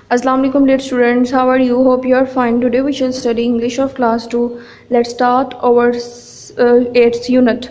Assalamu alaikum dear students, how are you? Hope you are fine. Today we shall study English of class 2. Let's start our 8th unit,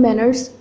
manners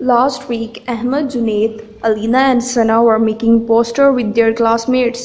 Last week, Ahmed, Junaid, Alina and Sana were making poster with their classmates.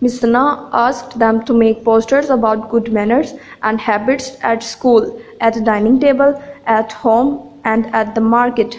Miss Sana asked them to make posters about good manners and habits at school, at the dining table, at home and at the market.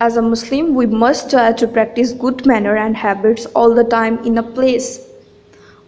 As a Muslim, we must try to practice good manner and habits all the time in a place.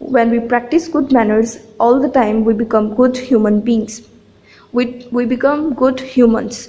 When we practice good manners all the time, we become good human beings. We become good humans.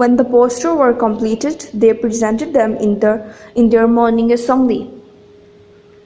When the posters were completed, they presented them in their morning assembly.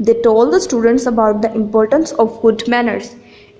They told the students about the importance of good manners.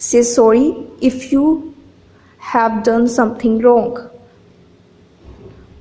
Say sorry if you have done something wrong,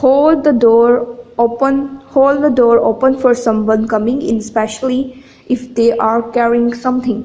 Hold the door open for someone coming in, especially if they are carrying something.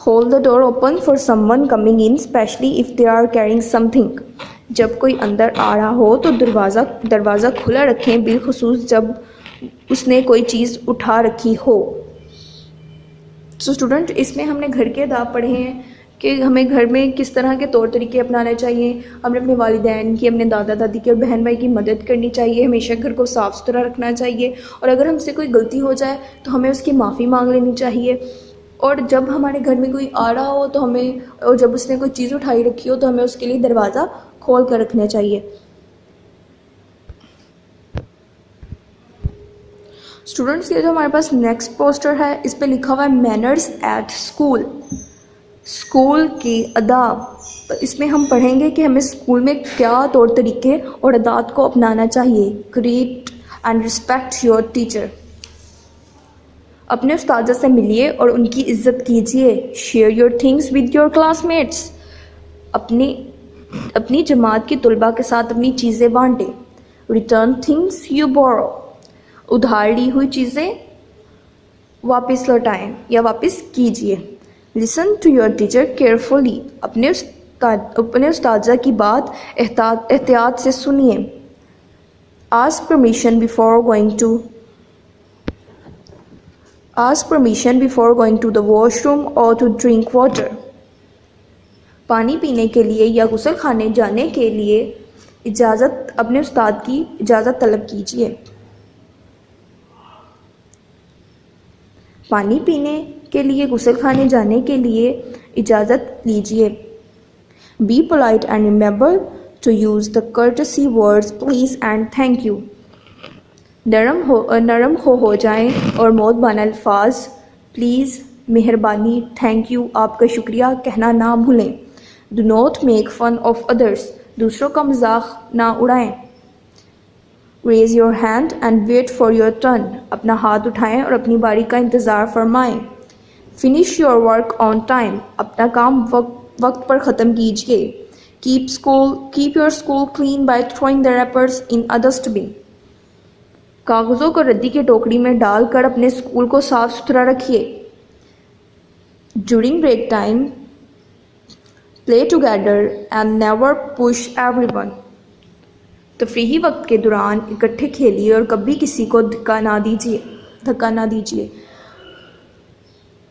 Hold the door open for someone coming in, especially if they are carrying something. جب کوئی اندر آ رہا ہو تو دروازہ کھلا رکھیں، بالخصوص جب اس نے کوئی چیز اٹھا رکھی ہو. اسٹوڈنٹ اس میں ہم نے گھر کے آداب پڑھے ہیں کہ ہمیں گھر میں کس طرح کے طور طریقے اپنانے چاہیے. ہمیں اپنے والدین کی، اپنے دادا دادی کی اور بہن بھائی کی مدد کرنی چاہیے. ہمیشہ گھر کو صاف ستھرا رکھنا چاہیے، اور اگر ہم سے کوئی غلطی ہو جائے تو ہمیں اس کی معافی مانگ لینی چاہیے. اور جب ہمارے گھر میں کوئی آ رہا ہو تو اور جب اس نے کوئی چیز اٹھائی رکھی ہو تو ہمیں اس کے لیے دروازہ کھول کر رکھنا چاہیے. اسٹوڈنٹس یہ جو ہمارے پاس نیکسٹ پوسٹر ہے اس پہ لکھا ہوا ہے مینرز ایٹ اسکول، اسکول کے آداب. تو اس میں ہم پڑھیں گے کہ ہمیں اسکول میں کیا طور طریقے اور عادات کو اپنانا چاہیے. Greet and respect your teacher, اپنے استاذہ سے ملیے اور ان کی عزت کیجیے. Share your things with your classmates, اپنی جماعت کی طلباء کے ساتھ اپنی چیزیں بانٹیں. ریٹرن تھنگس یو بورو، ادھار لی ہوئی چیزیں واپس لوٹائیں یا واپس کیجیے. Listen to your teacher carefully, اپنے استاذہ کی بات احتیاط سے سنیے. Ask permission before going to the washroom اور ٹو ڈرنک واٹر، پانی پینے کے لیے یا غسل خانے جانے کے لیے اپنے استاد کی اجازت طلب کیجیے. پانی پینے کے لیے، غسل خانے جانے کے لیے اجازت لیجیے. Be polite and remember to use the courtesy words please and thank you. نرم ہو جائیں اور مؤدبانہ الفاظ پلیز، مہربانی، تھینک یو، آپ کا شکریہ کہنا نہ بھولیں. Do not make fun of others, دوسروں کا مذاق نہ اڑائیں. Raise your hand and wait for your turn, اپنا ہاتھ اٹھائیں اور اپنی باری کا انتظار فرمائیں. Finish your work on time, اپنا کام وقت پر ختم کیجیے. Keep your school clean by throwing the wrappers in a dustbin, کاغذوں کو ردی کی ٹوکری میں ڈال کر اپنے اسکول کو صاف ستھرا رکھیے. During break time play together and never push every one, تفریحی وقت کے دوران اکٹھے کھیلیے اور کبھی کسی کو دھکا نہ دیجیے.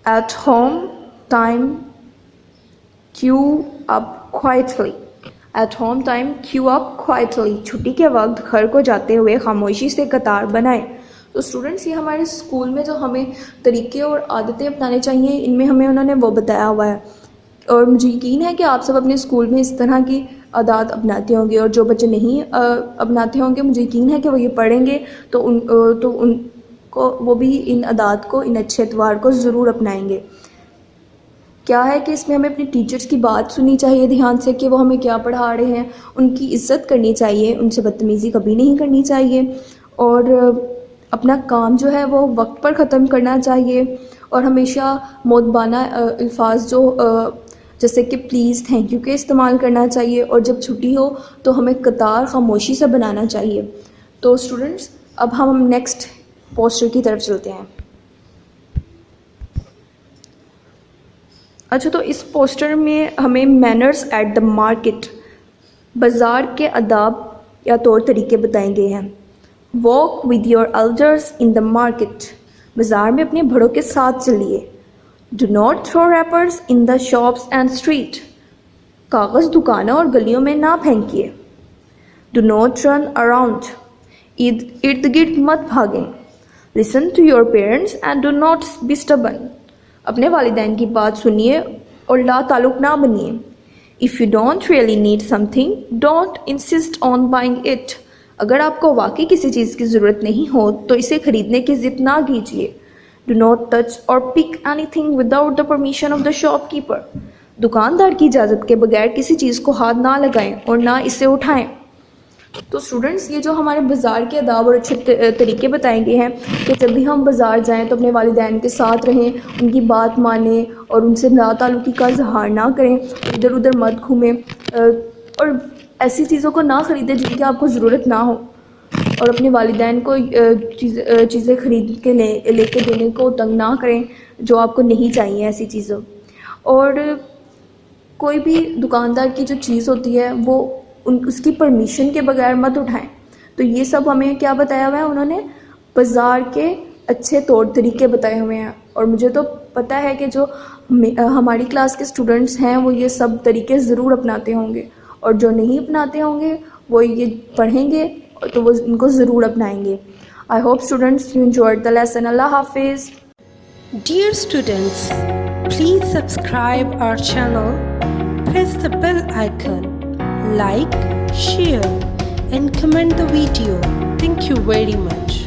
At home time queue up quietly, چھٹی کے وقت گھر کو جاتے ہوئے خاموشی سے قطار بنائیں. تو اسٹوڈنٹس یہ ہمارے اسکول میں جو ہمیں طریقے اور عادتیں اپنانے چاہیے ان میں ہمیں انہوں نے وہ بتایا ہوا ہے، اور مجھے یقین ہے کہ آپ سب اپنے اسکول میں اس طرح کی عادات اپناتے ہوں گے، اور جو بچے نہیں اپناتے ہوں گے مجھے یقین ہے کہ وہ یہ پڑھیں گے تو ان کو وہ بھی ان عادات کو، ان اچھے اتوار کو ضرور اپنائیں گے. کیا ہے کہ اس میں ہمیں اپنے ٹیچرز کی بات سننی چاہیے دھیان سے کہ وہ ہمیں کیا پڑھا رہے ہیں، ان کی عزت کرنی چاہیے، ان سے بدتمیزی کبھی نہیں کرنی چاہیے، اور اپنا کام جو ہے وہ وقت پر ختم کرنا چاہیے، اور ہمیشہ مؤدبانہ الفاظ جیسے کہ پلیز، تھینک یو کے استعمال کرنا چاہیے، اور جب چھٹی ہو تو ہمیں قطار خاموشی سے بنانا چاہیے. تو اسٹوڈنٹس اب ہم نیکسٹ پوسٹر کی طرف چلتے ہیں. اچھا، تو اس پوسٹر میں ہمیں مینرز ایٹ دا مارکیٹ، بازار کے آداب یا طور طریقے بتائے گئے ہیں. Walk with your elders in the market, بازار میں اپنے بڑوں کے ساتھ چلیے. Do not throw wrappers in the shops and street, کاغذ دکانوں اور گلیوں میں نہ پھینکیے. ڈو ناٹ رن اراؤنڈ، ارد گرد مت بھاگیں. Listen to your parents and do not be stubborn, اپنے والدین کی بات سنیے اور لا تعلق نہ بنیے. If you don't really need something don't insist on buying it, اگر آپ کو واقعی کسی چیز کی ضرورت نہیں ہو تو اسے خریدنے کی ضد نہ کیجیے. Do not touch or pick anything without the permission of the shopkeeper, دکاندار کی اجازت کے بغیر کسی چیز کو ہاتھ نہ لگائیں اور نہ اسے اٹھائیں. تو اسٹوڈنٹس یہ جو ہمارے بازار کے آداب اور اچھے طریقے بتائے گئے ہیں کہ جب بھی ہم بازار جائیں تو اپنے والدین کے ساتھ رہیں، ان کی بات مانیں اور ان سے لا تعلقی کا اظہار نہ کریں، ادھر ادھر مت گھومیں، اور ایسی چیزوں کو نہ خریدیں جن کی آپ کو ضرورت نہ ہو، اور اپنے والدین کو چیزیں خرید کے لے کے دینے کو تنگ نہ کریں جو آپ کو نہیں چاہیے ایسی چیزوں. اور کوئی بھی دکاندار کی جو چیز ہوتی ہے وہ اس کی پرمیشن کے بغیر مت اٹھائیں. تو یہ سب ہمیں کیا بتایا ہوا ہے انہوں نے؟ بازار کے اچھے طور طریقے بتائے ہوئے ہیں. اور مجھے تو پتہ ہے کہ جو ہماری کلاس کے اسٹوڈنٹس ہیں وہ یہ سب طریقے ضرور اپناتے ہوں گے, اور جو نہیں اپناتے ہوں گے وہ یہ پڑھیں گے تو وہ ان کو ضرور اپنائیں گے. I hope students you enjoyed the lesson. Allah Hafiz. Dear students, please subscribe our channel, press the bell icon, like, share and comment the video. Thank you very much.